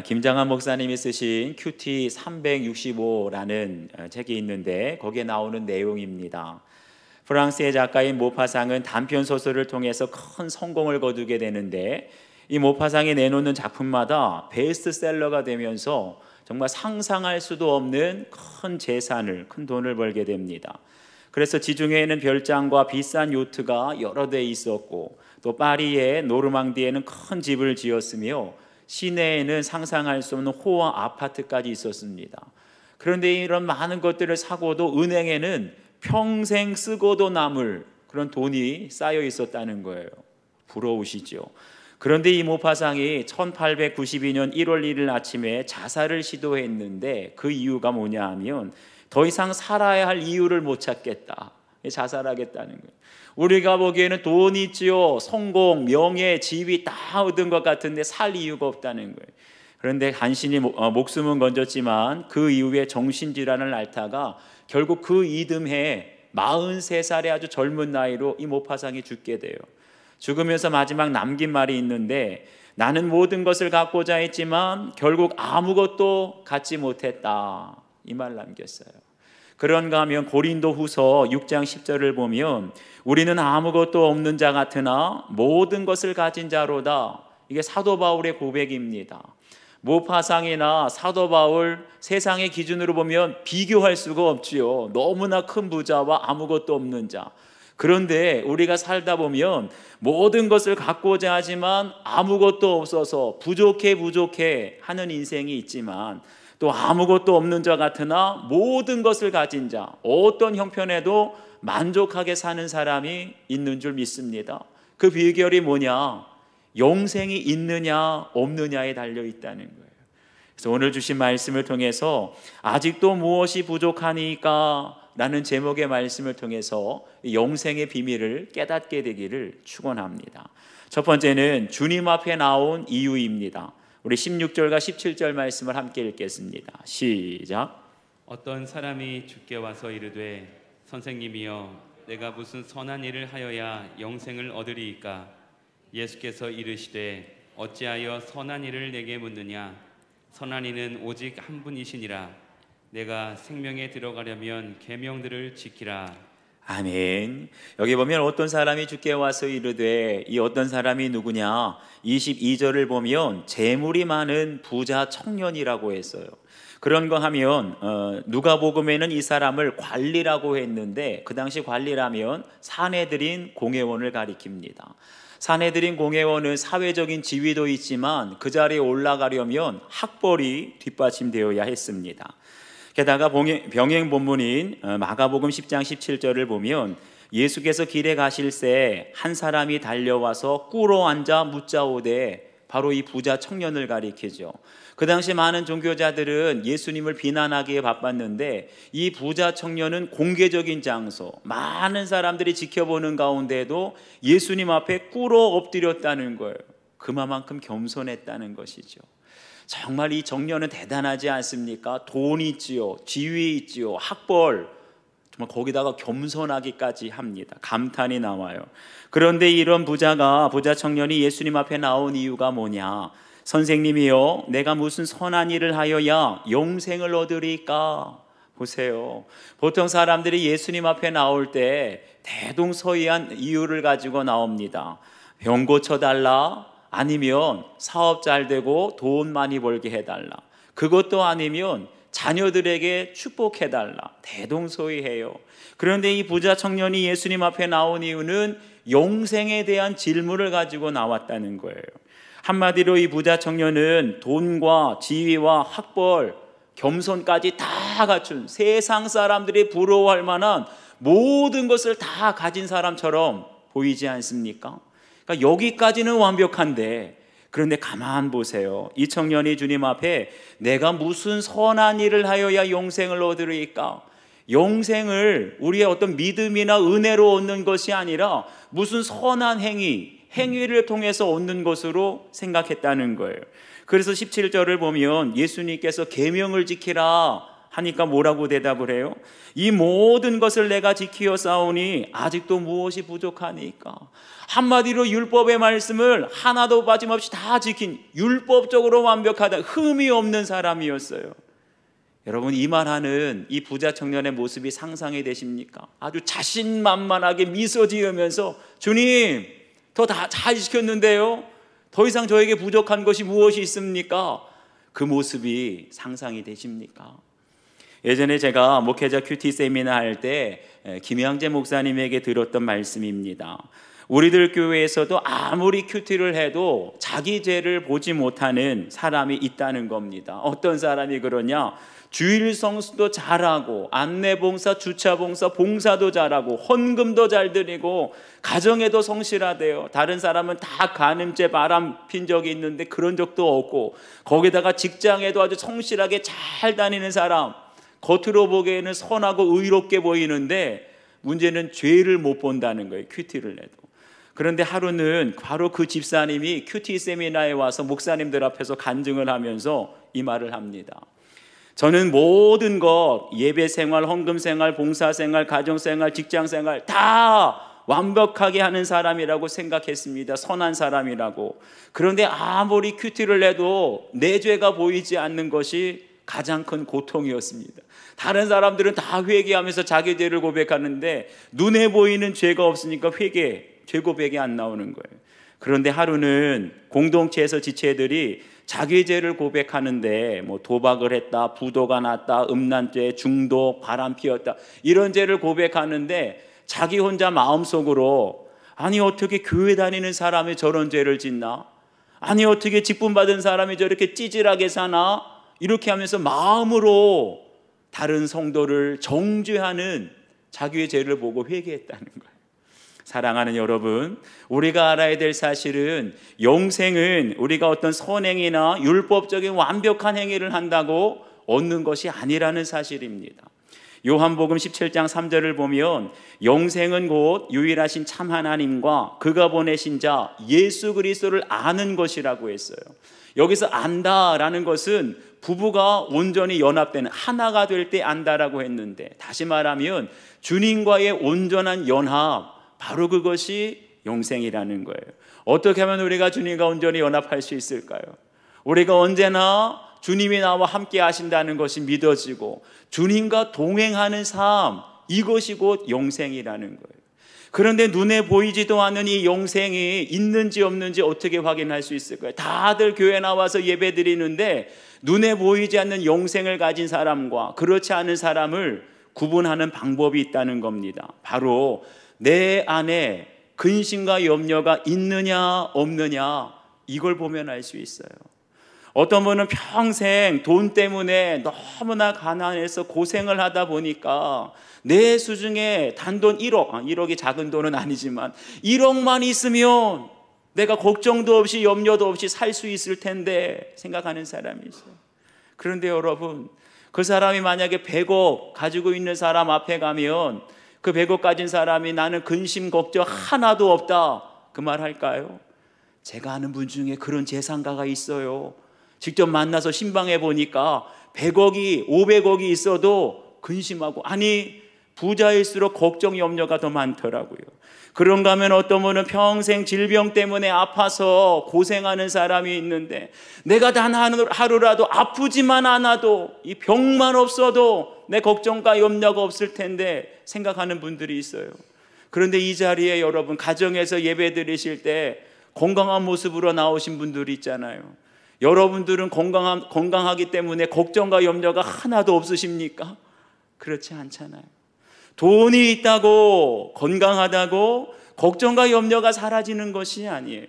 김장한 목사님이 쓰신 큐티 365라는 책이 있는데 거기에 나오는 내용입니다. 프랑스의 작가인 모파상은 단편 소설을 통해서 큰 성공을 거두게 되는데 이 모파상이 내놓는 작품마다 베스트셀러가 되면서 정말 상상할 수도 없는 큰 재산을, 큰 돈을 벌게 됩니다. 그래서 지중해에는 별장과 비싼 요트가 여러 대 있었고 또 파리의 노르망디에는 큰 집을 지었으며 시내에는 상상할 수 없는 호화 아파트까지 있었습니다. 그런데 이런 많은 것들을 사고도 은행에는 평생 쓰고도 남을 그런 돈이 쌓여 있었다는 거예요. 부러우시죠? 그런데 이 모파상이 1892년 1월 1일 아침에 자살을 시도했는데 그 이유가 뭐냐 하면 더 이상 살아야 할 이유를 못 찾겠다. 자살하겠다는 거예요. 우리가 보기에는 돈이 있지요, 성공, 명예, 지위 다 얻은 것 같은데 살 이유가 없다는 거예요. 그런데 간신히 목숨은 건졌지만 그 이후에 정신질환을 앓다가 결국 그 이듬해 43살의 아주 젊은 나이로 이 모파상이 죽게 돼요. 죽으면서 마지막 남긴 말이 있는데 나는 모든 것을 갖고자 했지만 결국 아무것도 갖지 못했다. 이 말 남겼어요. 그런가 하면 고린도 후서 6장 10절을 보면 우리는 아무것도 없는 자 같으나 모든 것을 가진 자로다. 이게 사도 바울의 고백입니다. 모파상이나 사도 바울 세상의 기준으로 보면 비교할 수가 없지요. 너무나 큰 부자와 아무것도 없는 자. 그런데 우리가 살다 보면 모든 것을 갖고자 하지만 아무것도 없어서 부족해 하는 인생이 있지만 또 아무것도 없는 자 같으나 모든 것을 가진 자, 어떤 형편에도 만족하게 사는 사람이 있는 줄 믿습니다. 그 비결이 뭐냐? 영생이 있느냐 없느냐에 달려 있다는 거예요. 그래서 오늘 주신 말씀을 통해서 아직도 무엇이 부족하니까 라는 제목의 말씀을 통해서 영생의 비밀을 깨닫게 되기를 축원합니다. 첫 번째는 주님 앞에 나온 이유입니다. 우리 16절과 17절 말씀을 함께 읽겠습니다. 시작. 어떤 사람이 주께 와서 이르되 선생님이여 내가 무슨 선한 일을 하여야 영생을 얻으리이까? 예수께서 이르시되 어찌하여 선한 일을 내게 묻느냐? 선한 이는 오직 한 분이시니라. 내가 생명에 들어가려면 계명들을 지키라. 아멘. 여기 보면 어떤 사람이 주께 와서 이르되, 이 어떤 사람이 누구냐? 22절을 보면 재물이 많은 부자 청년이라고 했어요. 그런 거 하면 누가복음에는 이 사람을 관리라고 했는데 그 당시 관리라면 사내들인 공회원을 가리킵니다. 사내들인 공회원은 사회적인 지위도 있지만 그 자리에 올라가려면 학벌이 뒷받침되어야 했습니다. 게다가 병행 본문인 마가복음 10장 17절을 보면 예수께서 길에 가실새 한 사람이 달려와서 꿇어 앉아 묻자오되, 바로 이 부자 청년을 가리키죠. 그 당시 많은 종교자들은 예수님을 비난하기에 바빴는데 이 부자 청년은 공개적인 장소, 많은 사람들이 지켜보는 가운데도 예수님 앞에 꿇어 엎드렸다는 거예요. 그만큼 겸손했다는 것이죠. 정말 이 청년은 대단하지 않습니까? 돈이 있지요, 지위 있지요, 학벌, 정말 거기다가 겸손하기까지 합니다. 감탄이 나와요. 그런데 이런 부자 청년이 예수님 앞에 나온 이유가 뭐냐? 선생님이요, 내가 무슨 선한 일을 하여야 영생을 얻으리까? 보세요. 보통 사람들이 예수님 앞에 나올 때 대동소이한 이유를 가지고 나옵니다. 병 고쳐달라, 아니면 사업 잘 되고 돈 많이 벌게 해달라, 그것도 아니면 자녀들에게 축복해달라, 대동소이해요. 그런데 이 부자 청년이 예수님 앞에 나온 이유는 영생에 대한 질문을 가지고 나왔다는 거예요. 한마디로 이 부자 청년은 돈과 지위와 학벌, 겸손까지 다 갖춘, 세상 사람들이 부러워할 만한 모든 것을 다 가진 사람처럼 보이지 않습니까? 그러니까 여기까지는 완벽한데, 그런데 가만 보세요. 이 청년이 주님 앞에 내가 무슨 선한 일을 하여야 영생을 얻으리까? 영생을 우리의 어떤 믿음이나 은혜로 얻는 것이 아니라 무슨 선한 행위를 통해서 얻는 것으로 생각했다는 거예요. 그래서 17절을 보면 예수님께서 계명을 지키라 하니까 뭐라고 대답을 해요? 이 모든 것을 내가 지키어 싸우니 아직도 무엇이 부족하니까. 한마디로 율법의 말씀을 하나도 빠짐없이 다 지킨 율법적으로 완벽하다, 흠이 없는 사람이었어요. 여러분, 이 말하는 이 부자 청년의 모습이 상상이 되십니까? 아주 자신만만하게 미소 지으면서 주님, 더 잘 지켰는데요, 더 이상 저에게 부족한 것이 무엇이 있습니까? 그 모습이 상상이 되십니까? 예전에 제가 목회자 큐티 세미나 할 때 김양재 목사님에게 들었던 말씀입니다. 우리들 교회에서도 아무리 큐티를 해도 자기 죄를 보지 못하는 사람이 있다는 겁니다. 어떤 사람이 그러냐? 주일 성수도 잘하고 안내봉사, 주차봉사, 봉사도 잘하고 헌금도 잘 드리고 가정에도 성실하대요. 다른 사람은 다 간음죄 바람 핀 적이 있는데 그런 적도 없고, 거기다가 직장에도 아주 성실하게 잘 다니는 사람, 겉으로 보기에는 선하고 의롭게 보이는데 문제는 죄를 못 본다는 거예요, 큐티를 해도. 그런데 하루는 바로 그 집사님이 큐티 세미나에 와서 목사님들 앞에서 간증을 하면서 이 말을 합니다. 저는 모든 것, 예배 생활, 헌금 생활, 봉사 생활, 가정 생활, 직장 생활 다 완벽하게 하는 사람이라고 생각했습니다. 선한 사람이라고. 그런데 아무리 큐티를 해도 내 죄가 보이지 않는 것이 가장 큰 고통이었습니다. 다른 사람들은 다 회개하면서 자기 죄를 고백하는데 눈에 보이는 죄가 없으니까 죄 고백이 안 나오는 거예요. 그런데 하루는 공동체에서 지체들이 자기 죄를 고백하는데 도박을 했다, 부도가 났다, 음란죄, 중독, 바람 피웠다, 이런 죄를 고백하는데 자기 혼자 마음속으로, 아니 어떻게 교회 다니는 사람이 저런 죄를 짓나? 아니 어떻게 직분 받은 사람이 저렇게 찌질하게 사나? 이렇게 하면서 마음으로 다른 성도를 정죄하는 자기의 죄를 보고 회개했다는 거예요. 사랑하는 여러분, 우리가 알아야 될 사실은 영생은 우리가 어떤 선행이나 율법적인 완벽한 행위를 한다고 얻는 것이 아니라는 사실입니다. 요한복음 17장 3절을 보면 영생은 곧 유일하신 참 하나님과 그가 보내신 자 예수 그리스도를 아는 것이라고 했어요. 여기서 안다라는 것은 부부가 온전히 연합되는, 하나가 될 때 안다라고 했는데, 다시 말하면 주님과의 온전한 연합, 바로 그것이 영생이라는 거예요. 어떻게 하면 우리가 주님과 온전히 연합할 수 있을까요? 우리가 언제나 주님이 나와 함께 하신다는 것이 믿어지고 주님과 동행하는 삶, 이것이 곧 영생이라는 거예요. 그런데 눈에 보이지도 않는 이 영생이 있는지 없는지 어떻게 확인할 수 있을까요? 다들 교회 나와서 예배 드리는데 눈에 보이지 않는 영생을 가진 사람과 그렇지 않은 사람을 구분하는 방법이 있다는 겁니다. 바로 내 안에 근심과 염려가 있느냐 없느냐, 이걸 보면 알 수 있어요. 어떤 분은 평생 돈 때문에 너무나 가난해서 고생을 하다 보니까 내 수중에 단돈 1억이 작은 돈은 아니지만 1억만 있으면 내가 걱정도 없이 염려도 없이 살 수 있을 텐데 생각하는 사람이 있어요. 그런데 여러분, 그 사람이 만약에 100억 가지고 있는 사람 앞에 가면 그 100억 가진 사람이 나는 근심 걱정 하나도 없다, 그 말 할까요? 제가 아는 분 중에 그런 재산가가 있어요. 직접 만나서 신방해 보니까 100억이 500억이 있어도 근심하고, 아니 부자일수록 걱정 염려가 더 많더라고요. 그런가 하면 어떤 분은 평생 질병 때문에 아파서 고생하는 사람이 있는데 내가 단 하루라도 아프지만 않아도, 이 병만 없어도 내 걱정과 염려가 없을 텐데 생각하는 분들이 있어요. 그런데 이 자리에 여러분, 가정에서 예배 드리실 때 건강한 모습으로 나오신 분들이 있잖아요. 여러분들은 건강하기 때문에 걱정과 염려가 하나도 없으십니까? 그렇지 않잖아요. 돈이 있다고 건강하다고 걱정과 염려가 사라지는 것이 아니에요.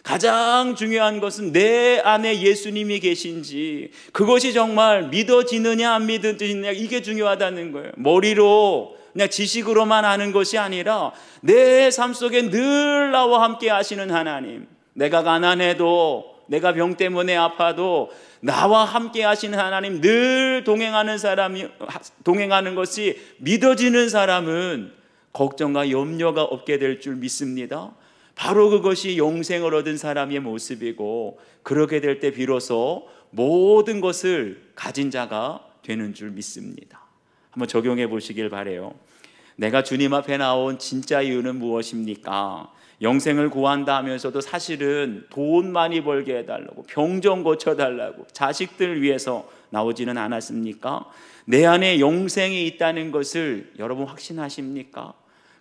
가장 중요한 것은 내 안에 예수님이 계신지, 그것이 정말 믿어지느냐 안 믿어지느냐, 이게 중요하다는 거예요. 머리로 그냥 지식으로만 아는 것이 아니라 내 삶 속에 늘 나와 함께 하시는 하나님, 내가 가난해도 내가 병 때문에 아파도 나와 함께 하시는 하나님, 늘 동행하는 것이 믿어지는 사람은 걱정과 염려가 없게 될 줄 믿습니다. 바로 그것이 영생을 얻은 사람의 모습이고, 그렇게 될 때 비로소 모든 것을 가진 자가 되는 줄 믿습니다. 한번 적용해 보시길 바라요. 내가 주님 앞에 나온 진짜 이유는 무엇입니까? 영생을 구한다 하면서도 사실은 돈 많이 벌게 해달라고, 병 좀 고쳐달라고, 자식들 위해서 나오지는 않았습니까? 내 안에 영생이 있다는 것을 여러분 확신하십니까?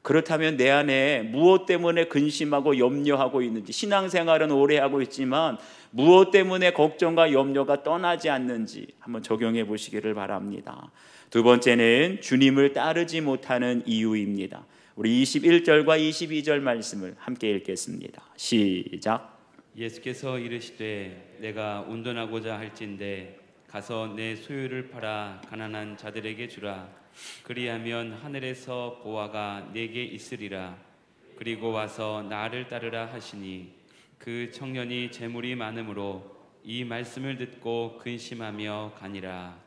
그렇다면 내 안에 무엇 때문에 근심하고 염려하고 있는지, 신앙생활은 오래 하고 있지만 무엇 때문에 걱정과 염려가 떠나지 않는지 한번 적용해 보시기를 바랍니다. 두 번째는 주님을 따르지 못하는 이유입니다. 우리 21절과 22절 말씀을 함께 읽겠습니다. 시작. 예수께서 이르시되 내가 운전하고자 할진대 가서 내 소유를 팔아 가난한 자들에게 주라. 그리하면 하늘에서 보화가 내게 있으리라. 그리고 와서 나를 따르라 하시니 그 청년이 재물이 많으므로 이 말씀을 듣고 근심하며 가니라.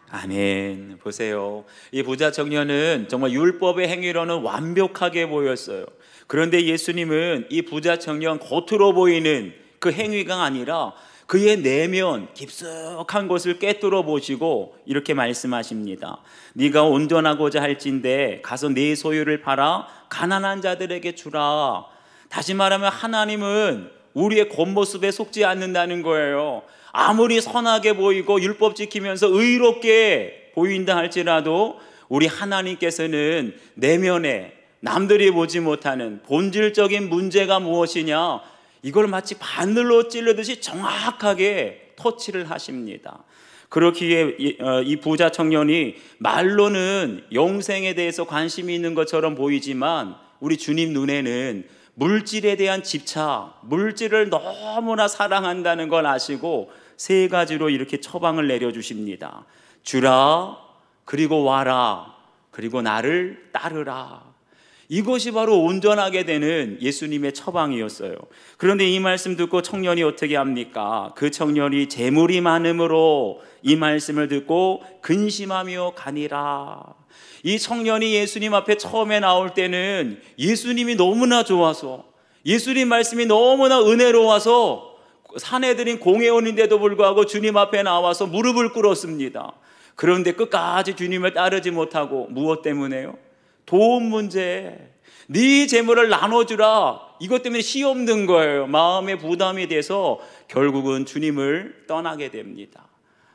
아멘. 보세요. 이 부자 청년은 정말 율법의 행위로는 완벽하게 보였어요. 그런데 예수님은 이 부자 청년 겉으로 보이는 그 행위가 아니라 그의 내면 깊숙한 것을 꿰뚫어 보시고 이렇게 말씀하십니다. 네가 온전하고자 할진대 가서 네 소유를 팔아 가난한 자들에게 주라. 다시 말하면 하나님은 우리의 겉모습에 속지 않는다는 거예요. 아무리 선하게 보이고 율법 지키면서 의롭게 보인다 할지라도 우리 하나님께서는 내면에 남들이 보지 못하는 본질적인 문제가 무엇이냐, 이걸 마치 바늘로 찌르듯이 정확하게 터치를 하십니다. 그렇기에 이 부자 청년이 말로는 영생에 대해서 관심이 있는 것처럼 보이지만 우리 주님 눈에는 물질에 대한 집착, 물질을 너무나 사랑한다는 걸 아시고 세 가지로 이렇게 처방을 내려주십니다. 주라, 그리고 와라, 그리고 나를 따르라. 이것이 바로 온전하게 되는 예수님의 처방이었어요. 그런데 이 말씀 듣고 청년이 어떻게 합니까? 그 청년이 재물이 많음으로 이 말씀을 듣고 근심하며 가니라. 이 청년이 예수님 앞에 처음에 나올 때는 예수님이 너무나 좋아서, 예수님 말씀이 너무나 은혜로워서 사내들인 공회원인데도 불구하고 주님 앞에 나와서 무릎을 꿇었습니다. 그런데 끝까지 주님을 따르지 못하고 무엇 때문에요? 돈 문제, 네 재물을 나눠주라, 이것 때문에 시험 든 거예요. 마음의 부담이 돼서 결국은 주님을 떠나게 됩니다.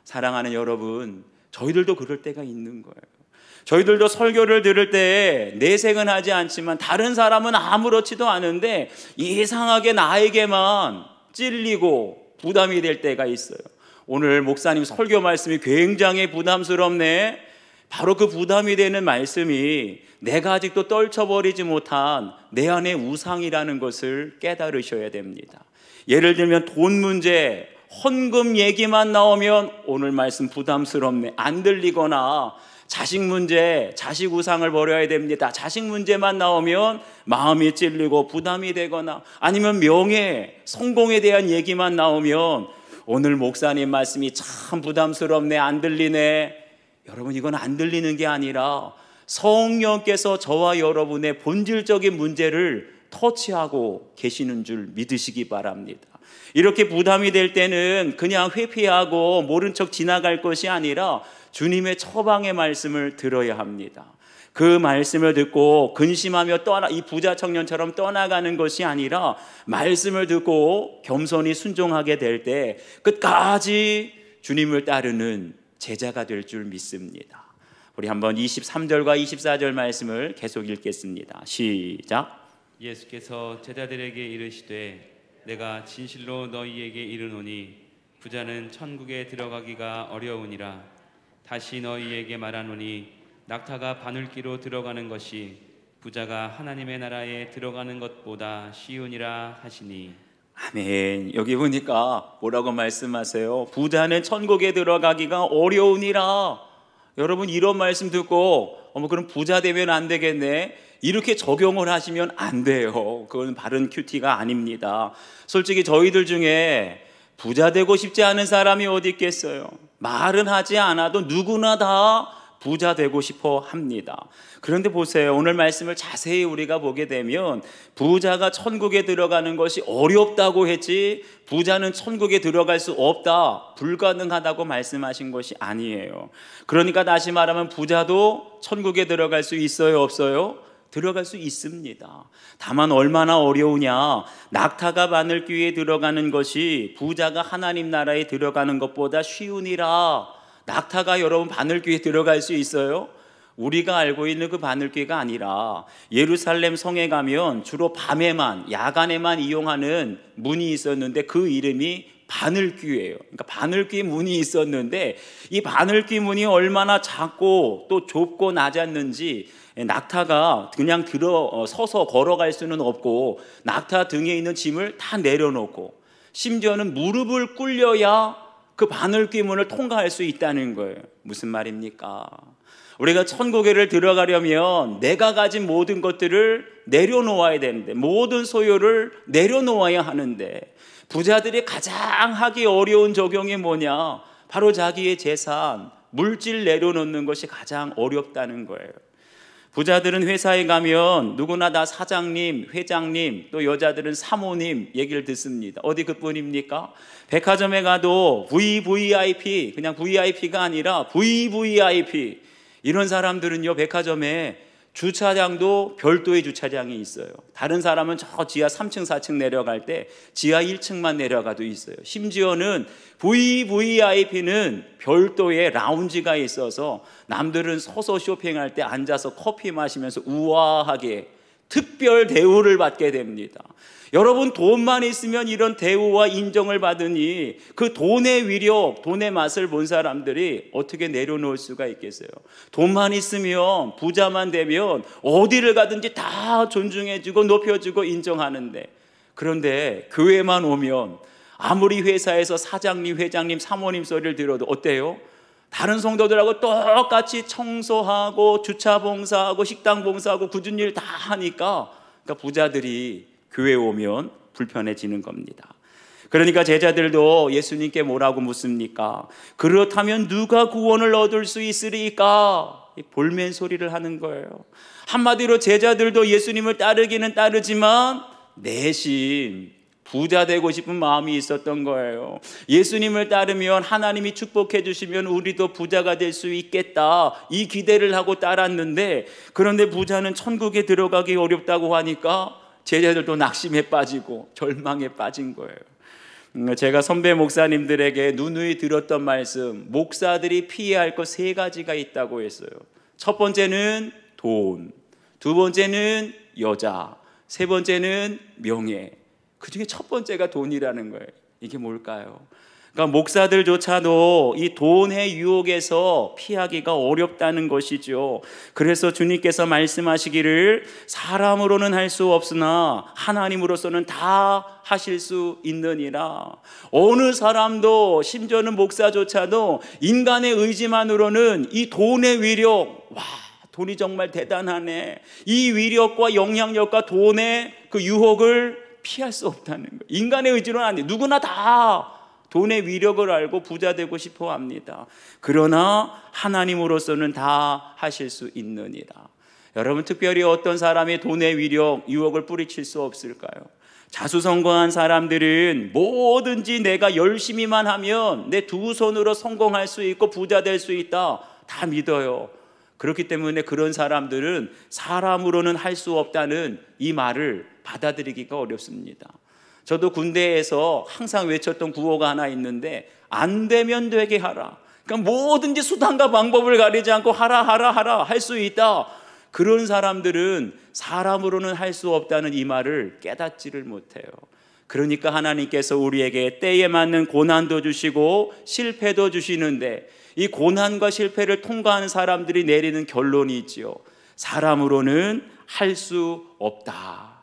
사랑하는 여러분, 저희들도 그럴 때가 있는 거예요. 저희들도 설교를 들을 때 내색은 하지 않지만 다른 사람은 아무렇지도 않은데 이상하게 나에게만 찔리고 부담이 될 때가 있어요. 오늘 목사님 설교 말씀이 굉장히 부담스럽네. 바로 그 부담이 되는 말씀이 내가 아직도 떨쳐버리지 못한 내 안의 우상이라는 것을 깨달으셔야 됩니다. 예를 들면 돈 문제, 헌금 얘기만 나오면 오늘 말씀 부담스럽네, 안 들리거나, 자식 문제, 자식 우상을 버려야 됩니다, 자식 문제만 나오면 마음이 찔리고 부담이 되거나, 아니면 명예, 성공에 대한 얘기만 나오면 오늘 목사님 말씀이 참 부담스럽네, 안 들리네. 여러분, 이건 안 들리는 게 아니라 성령께서 저와 여러분의 본질적인 문제를 터치하고 계시는 줄 믿으시기 바랍니다. 이렇게 부담이 될 때는 그냥 회피하고 모른 척 지나갈 것이 아니라 주님의 처방의 말씀을 들어야 합니다. 그 말씀을 듣고 근심하며 이 부자 청년처럼 떠나가는 것이 아니라 말씀을 듣고 겸손히 순종하게 될 때 끝까지 주님을 따르는 제자가 될 줄 믿습니다. 우리 한번 23절과 24절 말씀을 계속 읽겠습니다. 시작. 예수께서 제자들에게 이르시되 내가 진실로 너희에게 이르노니 부자는 천국에 들어가기가 어려우니라. 다시 너희에게 말하노니 낙타가 바늘기로 들어가는 것이 부자가 하나님의 나라에 들어가는 것보다 쉬우니라 하시니. 아멘. 여기 보니까 뭐라고 말씀하세요? 부자는 천국에 들어가기가 어려우니라. 여러분, 이런 말씀 듣고 그럼 부자 되면 안 되겠네, 이렇게 적용을 하시면 안 돼요. 그건 바른 큐티가 아닙니다. 솔직히 저희들 중에 부자 되고 싶지 않은 사람이 어디 있겠어요? 말은 하지 않아도 누구나 다 부자 되고 싶어 합니다. 그런데 보세요. 오늘 말씀을 자세히 우리가 보게 되면 부자가 천국에 들어가는 것이 어렵다고 했지 부자는 천국에 들어갈 수 없다, 불가능하다고 말씀하신 것이 아니에요. 그러니까 다시 말하면 부자도 천국에 들어갈 수 있어요, 없어요? 들어갈 수 있습니다. 다만 얼마나 어려우냐, 낙타가 바늘귀에 들어가는 것이 부자가 하나님 나라에 들어가는 것보다 쉬우니라. 낙타가 여러분 바늘귀에 들어갈 수 있어요? 우리가 알고 있는 그 바늘귀가 아니라 예루살렘 성에 가면 주로 밤에만, 야간에만 이용하는 문이 있었는데 그 이름이 바늘귀예요. 그러니까 바늘귀 문이 있었는데 이 바늘귀 문이 얼마나 작고 또 좁고 낮았는지 낙타가 그냥 서서 걸어갈 수는 없고 낙타 등에 있는 짐을 다 내려놓고 심지어는 무릎을 꿇려야 그 바늘귀 문을 통과할 수 있다는 거예요. 무슨 말입니까? 우리가 천국에를 들어가려면 내가 가진 모든 것들을 내려놓아야 되는데, 모든 소유를 내려놓아야 하는데, 부자들이 가장 하기 어려운 적용이 뭐냐? 바로 자기의 재산, 물질 내려놓는 것이 가장 어렵다는 거예요. 부자들은 회사에 가면 누구나 다 사장님, 회장님, 또 여자들은 사모님 얘기를 듣습니다. 어디 그뿐입니까? 백화점에 가도 VVIP, 그냥 VIP가 아니라 VVIP, 이런 사람들은요, 백화점에 주차장도 별도의 주차장이 있어요. 다른 사람은 저 지하 3층, 4층 내려갈 때 지하 1층만 내려가도 있어요. 심지어는 VVIP는 별도의 라운지가 있어서 남들은 서서 쇼핑할 때 앉아서 커피 마시면서 우아하게 특별 대우를 받게 됩니다. 여러분, 돈만 있으면 이런 대우와 인정을 받으니 그 돈의 위력, 돈의 맛을 본 사람들이 어떻게 내려놓을 수가 있겠어요? 돈만 있으면, 부자만 되면 어디를 가든지 다 존중해주고 높여주고 인정하는데, 그런데 교회만 오면 아무리 회사에서 사장님, 회장님, 사모님 소리를 들어도 어때요? 다른 성도들하고 똑같이 청소하고 주차 봉사하고 식당 봉사하고 굳은 일 다 하니까, 그러니까 부자들이 교회 오면 불편해지는 겁니다. 그러니까 제자들도 예수님께 뭐라고 묻습니까? 그렇다면 누가 구원을 얻을 수 있으리까? 볼멘 소리를 하는 거예요. 한마디로 제자들도 예수님을 따르기는 따르지만 내심 부자 되고 싶은 마음이 있었던 거예요. 예수님을 따르면 하나님이 축복해 주시면 우리도 부자가 될 수 있겠다, 이 기대를 하고 따랐는데, 그런데 부자는 천국에 들어가기 어렵다고 하니까 제자들도 낙심에 빠지고 절망에 빠진 거예요. 제가 선배 목사님들에게 누누이 들었던 말씀, 목사들이 피해야 할 것 3가지가 있다고 했어요. 첫 번째는 돈, 두 번째는 여자, 세 번째는 명예. 그 중에 첫 번째가 돈이라는 거예요. 이게 뭘까요? 그러니까 목사들조차도 이 돈의 유혹에서 피하기가 어렵다는 것이죠. 그래서 주님께서 말씀하시기를 사람으로는 할 수 없으나 하나님으로서는 다 하실 수 있느니라. 어느 사람도, 심지어는 목사조차도 인간의 의지만으로는 이 돈의 위력, 와, 돈이 정말 대단하네, 이 위력과 영향력과 돈의 그 유혹을 피할 수 없다는 거예요. 인간의 의지로는 안 돼. 누구나 다 돈의 위력을 알고 부자 되고 싶어 합니다. 그러나 하나님으로서는 다 하실 수 있느니라. 여러분, 특별히 어떤 사람이 돈의 위력, 유혹을 뿌리칠 수 없을까요? 자수성가한 사람들은 뭐든지 내가 열심히만 하면 내 두 손으로 성공할 수 있고 부자 될 수 있다, 다 믿어요. 그렇기 때문에 그런 사람들은 사람으로는 할 수 없다는 이 말을 받아들이기가 어렵습니다. 저도 군대에서 항상 외쳤던 구호가 하나 있는데, 안 되면 되게 하라. 그러니까 뭐든지 수단과 방법을 가리지 않고 하라 할 수 있다. 그런 사람들은 사람으로는 할 수 없다는 이 말을 깨닫지를 못해요. 그러니까 하나님께서 우리에게 때에 맞는 고난도 주시고 실패도 주시는데, 이 고난과 실패를 통과하는 사람들이 내리는 결론이 있지요. 사람으로는 할 수 없다.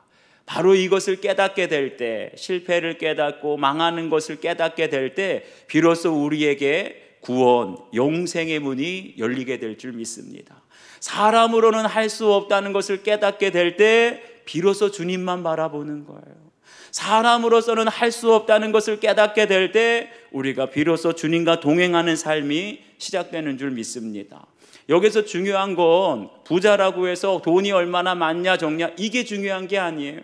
바로 이것을 깨닫게 될 때, 실패를 깨닫고 망하는 것을 깨닫게 될 때 비로소 우리에게 구원, 영생의 문이 열리게 될 줄 믿습니다. 사람으로는 할 수 없다는 것을 깨닫게 될 때 비로소 주님만 바라보는 거예요. 사람으로서는 할 수 없다는 것을 깨닫게 될 때 우리가 비로소 주님과 동행하는 삶이 시작되는 줄 믿습니다. 여기서 중요한 건 부자라고 해서 돈이 얼마나 많냐 적냐 이게 중요한 게 아니에요.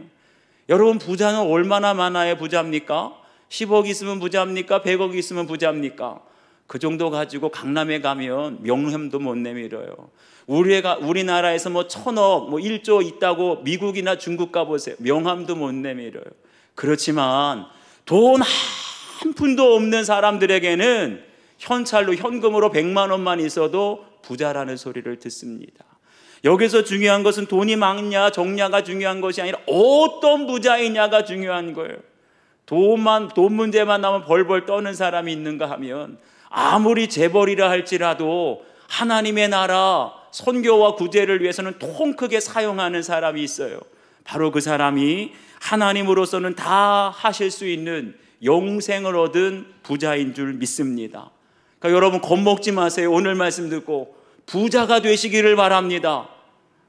여러분, 부자는 얼마나 많아야 부자입니까? 10억 있으면 부자입니까? 100억 있으면 부자입니까? 그 정도 가지고 강남에 가면 명함도 못 내밀어요. 우리나라에서 뭐 1000억, 뭐 1조 있다고 미국이나 중국 가보세요. 명함도 못 내밀어요. 그렇지만 돈 한 푼도 없는 사람들에게는 현찰로 현금으로 100만 원만 있어도 부자라는 소리를 듣습니다. 여기서 중요한 것은 돈이 많냐 적냐가 중요한 것이 아니라 어떤 부자이냐가 중요한 거예요. 돈 문제만 나오면 벌벌 떠는 사람이 있는가 하면 아무리 재벌이라 할지라도 하나님의 나라 선교와 구제를 위해서는 통 크게 사용하는 사람이 있어요. 바로 그 사람이 하나님으로서는 다 하실 수 있는 영생을 얻은 부자인 줄 믿습니다. 그러니까 여러분, 겁먹지 마세요. 오늘 말씀 듣고 부자가 되시기를 바랍니다.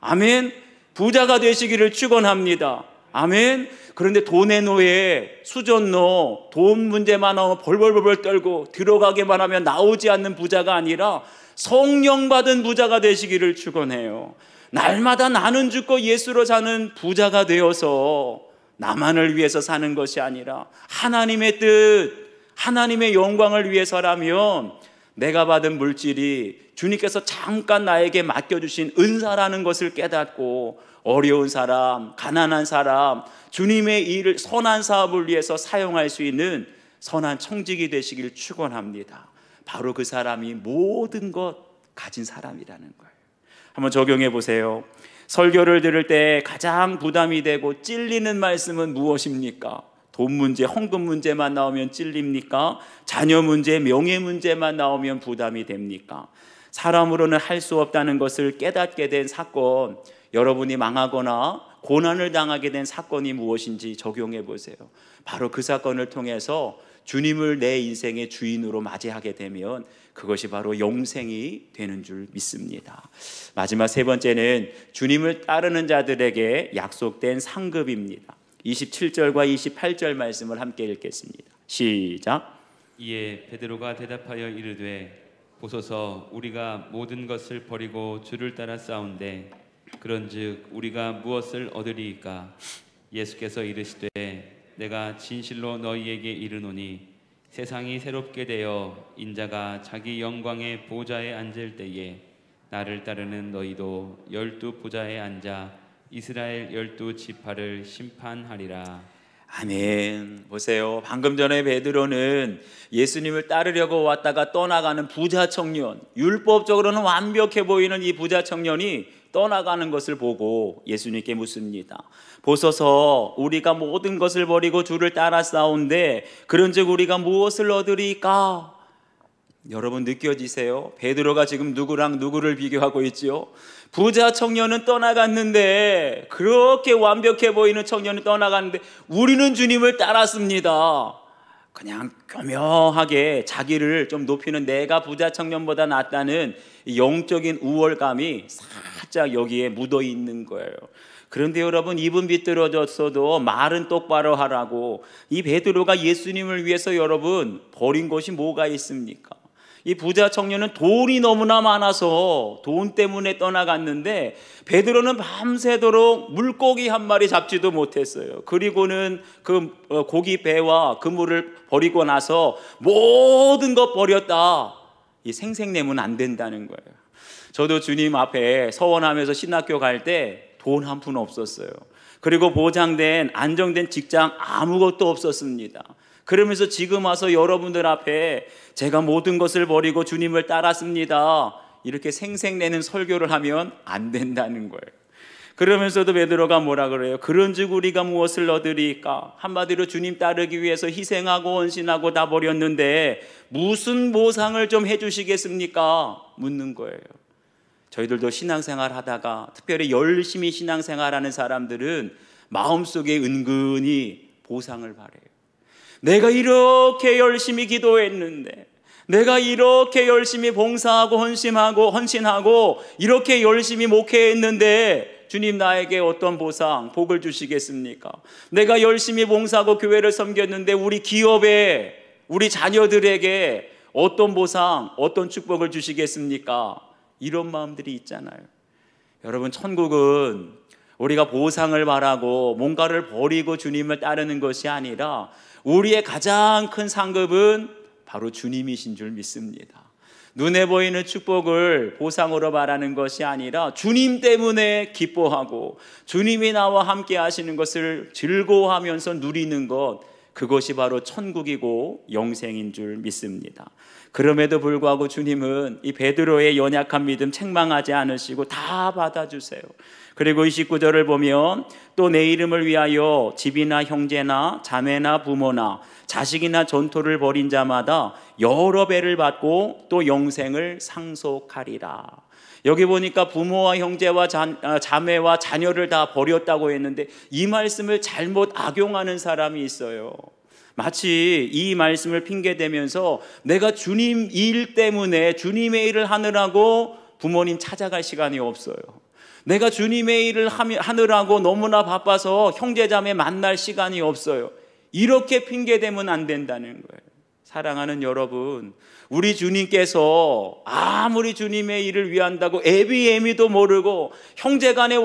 아멘. 부자가 되시기를 축원합니다. 아멘. 그런데 돈의 노예, 수전노, 돈 문제만 나오면 벌벌벌 떨고 들어가기만 하면 나오지 않는 부자가 아니라 성령 받은 부자가 되시기를 축원해요. 날마다 나는 죽고 예수로 사는 부자가 되어서 나만을 위해서 사는 것이 아니라 하나님의 뜻, 하나님의 영광을 위해서라면 내가 받은 물질이 주님께서 잠깐 나에게 맡겨주신 은사라는 것을 깨닫고 어려운 사람, 가난한 사람, 주님의 일을, 선한 사업을 위해서 사용할 수 있는 선한 청직이 되시길 축원합니다. 바로 그 사람이 모든 것 가진 사람이라는 거예요. 한번 적용해 보세요. 설교를 들을 때 가장 부담이 되고 찔리는 말씀은 무엇입니까? 돈 문제, 헌금 문제만 나오면 찔립니까? 자녀 문제, 명예 문제만 나오면 부담이 됩니까? 사람으로는 할 수 없다는 것을 깨닫게 된 사건, 여러분이 망하거나 고난을 당하게 된 사건이 무엇인지 적용해 보세요. 바로 그 사건을 통해서 주님을 내 인생의 주인으로 맞이하게 되면 그것이 바로 영생이 되는 줄 믿습니다. 마지막 세 번째는 주님을 따르는 자들에게 약속된 상급입니다. 27절과 28절 말씀을 함께 읽겠습니다. 시작. 이에 베드로가 대답하여 이르되 보소서, 우리가 모든 것을 버리고 주를 따라 싸운데 그런즉 우리가 무엇을 얻으리이까? 예수께서 이르시되 내가 진실로 너희에게 이르노니 세상이 새롭게 되어 인자가 자기 영광의 보좌에 앉을 때에 나를 따르는 너희도 12 보좌에 앉아 이스라엘 12지파를 심판하리라. 아멘. 보세요. 방금 전에 베드로는 예수님을 따르려고 왔다가 떠나가는 부자 청년, 율법적으로는 완벽해 보이는 이 부자 청년이 떠나가는 것을 보고 예수님께 묻습니다. 보소서, 우리가 모든 것을 버리고 주를 따라 싸운데 그런즉 우리가 무엇을 얻으리까? 여러분, 느껴지세요? 베드로가 지금 누구랑 누구를 비교하고 있지요? 부자 청년은 떠나갔는데, 그렇게 완벽해 보이는 청년이 떠나갔는데 우리는 주님을 따랐습니다. 그냥 교묘하게 자기를 좀 높이는, 내가 부자 청년보다 낫다는 영적인 우월감이 살짝 여기에 묻어 있는 거예요. 그런데 여러분, 입은 비뚤어졌어도 말은 똑바로 하라고, 이 베드로가 예수님을 위해서 여러분 버린 것이 뭐가 있습니까? 이 부자 청년은 돈이 너무나 많아서 돈 때문에 떠나갔는데 베드로는 밤새도록 물고기 한 마리 잡지도 못했어요. 그리고는 그 고기 배와 그물을 버리고 나서 모든 것 버렸다, 이 생색내면 안 된다는 거예요. 저도 주님 앞에 서원하면서 신학교 갈 때 돈 한 푼 없었어요. 그리고 보장된 안정된 직장 아무것도 없었습니다. 그러면서 지금 와서 여러분들 앞에 제가 모든 것을 버리고 주님을 따랐습니다, 이렇게 생색내는 설교를 하면 안 된다는 거예요. 그러면서도 베드로가 뭐라 그래요? 그런즉 우리가 무엇을 얻으리까? 한마디로 주님 따르기 위해서 희생하고 헌신하고 다 버렸는데 무슨 보상을 좀 해주시겠습니까? 묻는 거예요. 저희들도 신앙생활 하다가 특별히 열심히 신앙생활하는 사람들은 마음속에 은근히 보상을 바라요. 내가 이렇게 열심히 기도했는데, 내가 이렇게 열심히 봉사하고 헌신하고 이렇게 열심히 목회했는데 주님 나에게 어떤 보상, 복을 주시겠습니까? 내가 열심히 봉사하고 교회를 섬겼는데 우리 기업에, 우리 자녀들에게 어떤 보상, 어떤 축복을 주시겠습니까? 이런 마음들이 있잖아요. 여러분, 천국은 우리가 보상을 바라고 뭔가를 버리고 주님을 따르는 것이 아니라 우리의 가장 큰 상급은 바로 주님이신 줄 믿습니다. 눈에 보이는 축복을 보상으로 바라는 것이 아니라 주님 때문에 기뻐하고 주님이 나와 함께 하시는 것을 즐거워하면서 누리는 것, 그것이 바로 천국이고 영생인 줄 믿습니다. 그럼에도 불구하고 주님은 이 베드로의 연약한 믿음 책망하지 않으시고 다 받아주세요. 그리고 29절을 보면 또 내 이름을 위하여 집이나 형제나 자매나 부모나 자식이나 전토를 벌인 자마다 여러 배를 받고 또 영생을 상속하리라. 여기 보니까 부모와 형제와 자매와 자녀를 다 버렸다고 했는데 이 말씀을 잘못 악용하는 사람이 있어요. 마치 이 말씀을 핑계대면서 내가 주님 일 때문에 주님의 일을 하느라고 부모님 찾아갈 시간이 없어요. 내가 주님의 일을 하느라고 너무나 바빠서 형제자매 만날 시간이 없어요. 이렇게 핑계대면 안 된다는 거예요. 사랑하는 여러분, 우리 주님께서 아무리 주님의 일을 위한다고 애비애미도 모르고 형제간의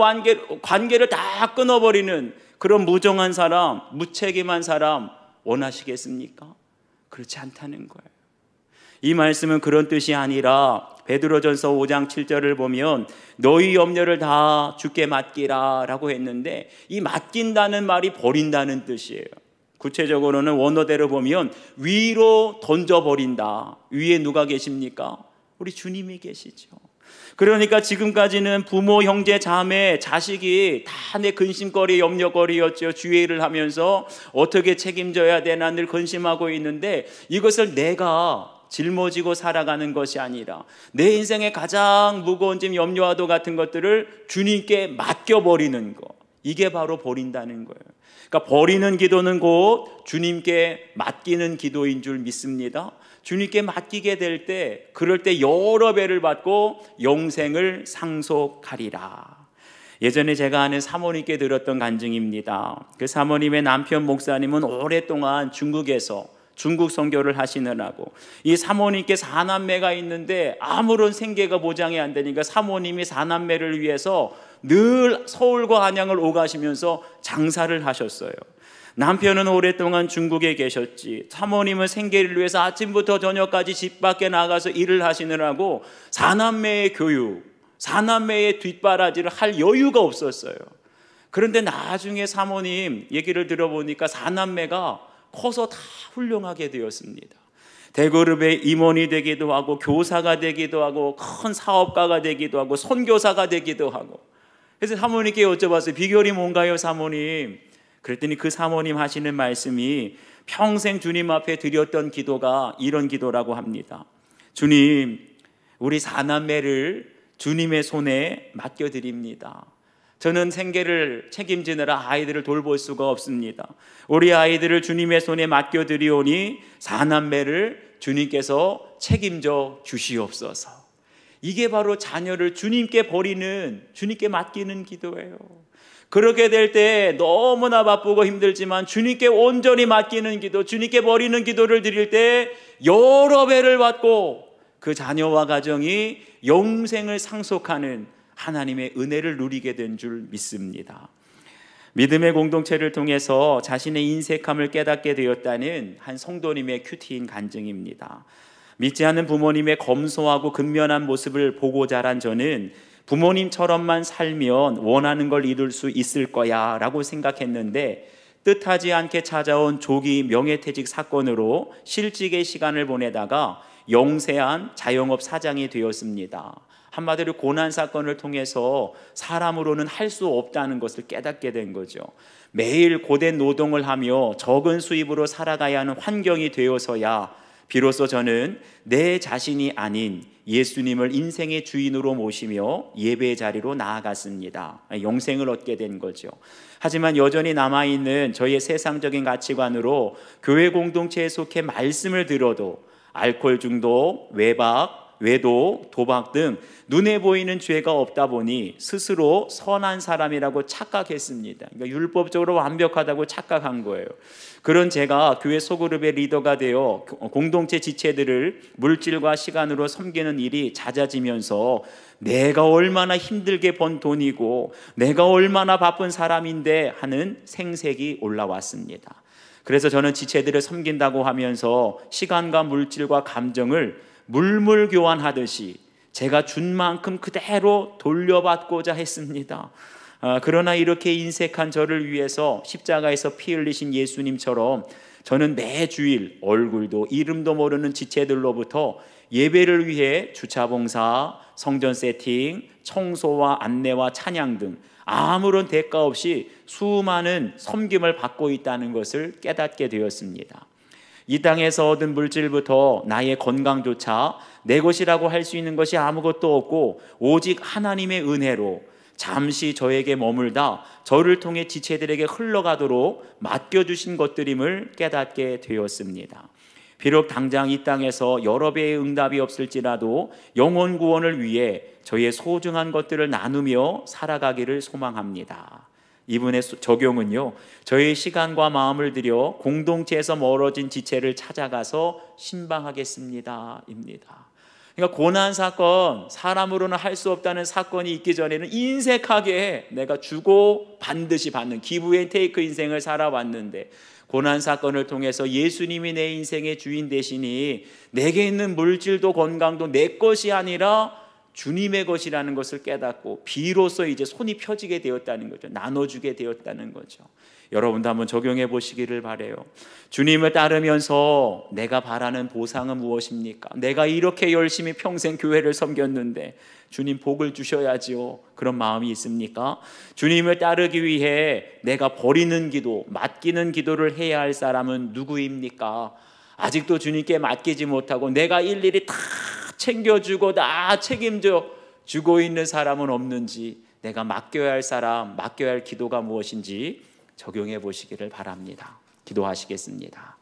관계를 다 끊어버리는 그런 무정한 사람, 무책임한 사람 원하시겠습니까? 그렇지 않다는 거예요. 이 말씀은 그런 뜻이 아니라 베드로전서 5장 7절을 보면 너희 염려를 다 주께 맡기라 라고 했는데 이 맡긴다는 말이 버린다는 뜻이에요. 구체적으로는 원어대로 보면 위로 던져버린다. 위에 누가 계십니까? 우리 주님이 계시죠. 그러니까 지금까지는 부모, 형제, 자매, 자식이 다 내 근심거리, 염려거리였죠. 주의 일을 하면서 어떻게 책임져야 되나 늘 근심하고 있는데 이것을 내가 짊어지고 살아가는 것이 아니라 내 인생의 가장 무거운 짐, 염려와도 같은 것들을 주님께 맡겨버리는 것, 이게 바로 버린다는 거예요. 그러니까 버리는 기도는 곧 주님께 맡기는 기도인 줄 믿습니다. 주님께 맡기게 될 때, 그럴 때 여러 배를 받고 영생을 상속하리라. 예전에 제가 아는 사모님께 들었던 간증입니다. 그 사모님의 남편 목사님은 오랫동안 중국에서 중국 선교를 하시느라고 이 사모님께 4남매가 있는데 아무런 생계가 보장이 안 되니까 사모님이 4남매를 위해서 늘 서울과 안양을 오가시면서 장사를 하셨어요. 남편은 오랫동안 중국에 계셨지, 사모님은 생계를 위해서 아침부터 저녁까지 집 밖에 나가서 일을 하시느라고 4남매의 교육, 4남매의 뒷바라지를 할 여유가 없었어요. 그런데 나중에 사모님 얘기를 들어보니까 4남매가 커서 다 훌륭하게 되었습니다. 대그룹의 임원이 되기도 하고 교사가 되기도 하고 큰 사업가가 되기도 하고 선교사가 되기도 하고. 그래서 사모님께 여쭤봤어요. 비결이 뭔가요, 사모님? 그랬더니 그 사모님 하시는 말씀이 평생 주님 앞에 드렸던 기도가 이런 기도라고 합니다. 주님, 우리 4남매를 주님의 손에 맡겨드립니다. 저는 생계를 책임지느라 아이들을 돌볼 수가 없습니다. 우리 아이들을 주님의 손에 맡겨드리오니 4남매를 주님께서 책임져 주시옵소서. 이게 바로 자녀를 주님께 버리는, 주님께 맡기는 기도예요. 그렇게 될 때 너무나 바쁘고 힘들지만 주님께 온전히 맡기는 기도, 주님께 버리는 기도를 드릴 때 여러 배를 받고 그 자녀와 가정이 영생을 상속하는 하나님의 은혜를 누리게 된 줄 믿습니다. 믿음의 공동체를 통해서 자신의 인색함을 깨닫게 되었다는 한 성도님의 큐티인 간증입니다. 믿지 않는 부모님의 검소하고 근면한 모습을 보고 자란 저는 부모님처럼만 살면 원하는 걸 이룰 수 있을 거야 라고 생각했는데 뜻하지 않게 찾아온 조기 명예퇴직 사건으로 실직의 시간을 보내다가 영세한 자영업 사장이 되었습니다. 한마디로 고난 사건을 통해서 사람으로는 할 수 없다는 것을 깨닫게 된 거죠. 매일 고된 노동을 하며 적은 수입으로 살아가야 하는 환경이 되어서야 비로소 저는 내 자신이 아닌 예수님을 인생의 주인으로 모시며 예배의 자리로 나아갔습니다. 영생을 얻게 된 거죠. 하지만 여전히 남아있는 저의 세상적인 가치관으로 교회 공동체에 속해 말씀을 들어도 알코올 중독, 외박, 외도, 도박 등 눈에 보이는 죄가 없다 보니 스스로 선한 사람이라고 착각했습니다. 그러니까 율법적으로 완벽하다고 착각한 거예요. 그런 제가 교회 소그룹의 리더가 되어 공동체 지체들을 물질과 시간으로 섬기는 일이 잦아지면서 내가 얼마나 힘들게 번 돈이고 내가 얼마나 바쁜 사람인데 하는 생색이 올라왔습니다. 그래서 저는 지체들을 섬긴다고 하면서 시간과 물질과 감정을 물물 교환하듯이 제가 준 만큼 그대로 돌려받고자 했습니다. 그러나 이렇게 인색한 저를 위해서 십자가에서 피 흘리신 예수님처럼 저는 매 주일 얼굴도 이름도 모르는 지체들로부터 예배를 위해 주차 봉사, 성전 세팅, 청소와 안내와 찬양 등 아무런 대가 없이 수많은 섬김을 받고 있다는 것을 깨닫게 되었습니다. 이 땅에서 얻은 물질부터 나의 건강조차 내 것이라고 할 수 있는 것이 아무것도 없고 오직 하나님의 은혜로 잠시 저에게 머물다 저를 통해 지체들에게 흘러가도록 맡겨주신 것들임을 깨닫게 되었습니다. 비록 당장 이 땅에서 여러 배의 응답이 없을지라도 영혼 구원을 위해 저의 소중한 것들을 나누며 살아가기를 소망합니다. 이분의 적용은요, 저의 시간과 마음을 들여 공동체에서 멀어진 지체를 찾아가서 신방하겠습니다 입니다. 그러니까 고난 사건, 사람으로는 할 수 없다는 사건이 있기 전에는 인색하게 내가 주고 반드시 받는 기브 앤 테이크 인생을 살아왔는데 고난 사건을 통해서 예수님이 내 인생의 주인 되시니 내게 있는 물질도 건강도 내 것이 아니라 주님의 것이라는 것을 깨닫고 비로소 이제 손이 펴지게 되었다는 거죠. 나눠주게 되었다는 거죠. 여러분도 한번 적용해 보시기를 바라요. 주님을 따르면서 내가 바라는 보상은 무엇입니까? 내가 이렇게 열심히 평생 교회를 섬겼는데 주님 복을 주셔야지요. 그런 마음이 있습니까? 주님을 따르기 위해 내가 버리는 기도, 맡기는 기도를 해야 할 사람은 누구입니까? 아직도 주님께 맡기지 못하고 내가 일일이 다 챙겨주고 다 책임져 주고 있는 사람은 없는지, 내가 맡겨야 할 사람, 맡겨야 할 기도가 무엇인지 적용해 보시기를 바랍니다. 기도하시겠습니다.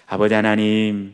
아버지 하나님,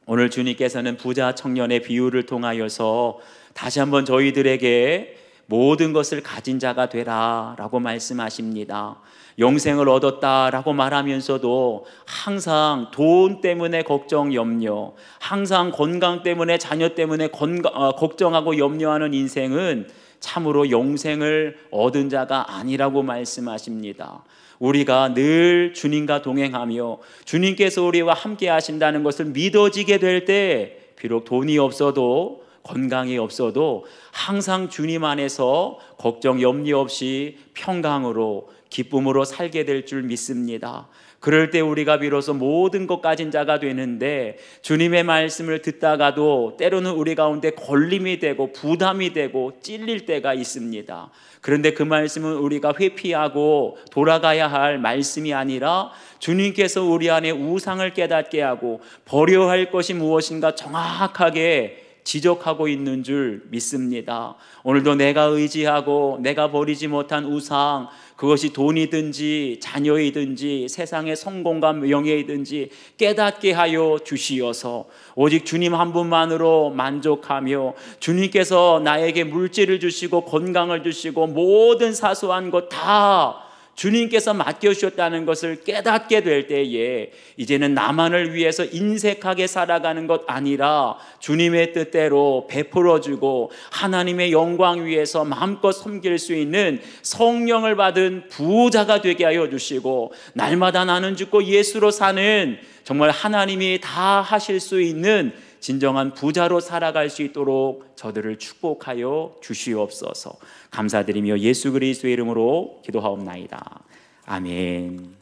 오늘 주님께서는 부자 청년의 비유를 통하여서 다시 한번 저희들에게 모든 것을 가진 자가 되라 라고 말씀하십니다. 영생을 얻었다라고 말하면서도 항상 돈 때문에 걱정, 염려, 항상 건강 때문에, 자녀 때문에 걱정하고 염려하는 인생은 참으로 영생을 얻은 자가 아니라고 말씀하십니다. 우리가 늘 주님과 동행하며 주님께서 우리와 함께 하신다는 것을 믿어지게 될 때 비록 돈이 없어도 건강이 없어도 항상 주님 안에서 걱정, 염려 없이 평강으로 기쁨으로 살게 될 줄 믿습니다. 그럴 때 우리가 비로소 모든 것 가진 자가 되는데 주님의 말씀을 듣다가도 때로는 우리 가운데 걸림이 되고 부담이 되고 찔릴 때가 있습니다. 그런데 그 말씀은 우리가 회피하고 돌아가야 할 말씀이 아니라 주님께서 우리 안에 우상을 깨닫게 하고 버려야 할 것이 무엇인가 정확하게 지적하고 있는 줄 믿습니다. 오늘도 내가 의지하고 내가 버리지 못한 우상, 그것이 돈이든지 자녀이든지 세상의 성공과 명예이든지 깨닫게 하여 주시어서 오직 주님 한 분만으로 만족하며 주님께서 나에게 물질을 주시고 건강을 주시고 모든 사소한 것 다 주님께서 맡겨주셨다는 것을 깨닫게 될 때에 이제는 나만을 위해서 인색하게 살아가는 것 아니라 주님의 뜻대로 베풀어주고 하나님의 영광 위에서 마음껏 섬길 수 있는 성령을 받은 부자가 되게 하여 주시고 날마다 나는 죽고 예수로 사는 정말 하나님이 다 하실 수 있는 진정한 부자로 살아갈 수 있도록 저들을 축복하여 주시옵소서. 감사드리며 예수 그리스도의 이름으로 기도하옵나이다. 아멘.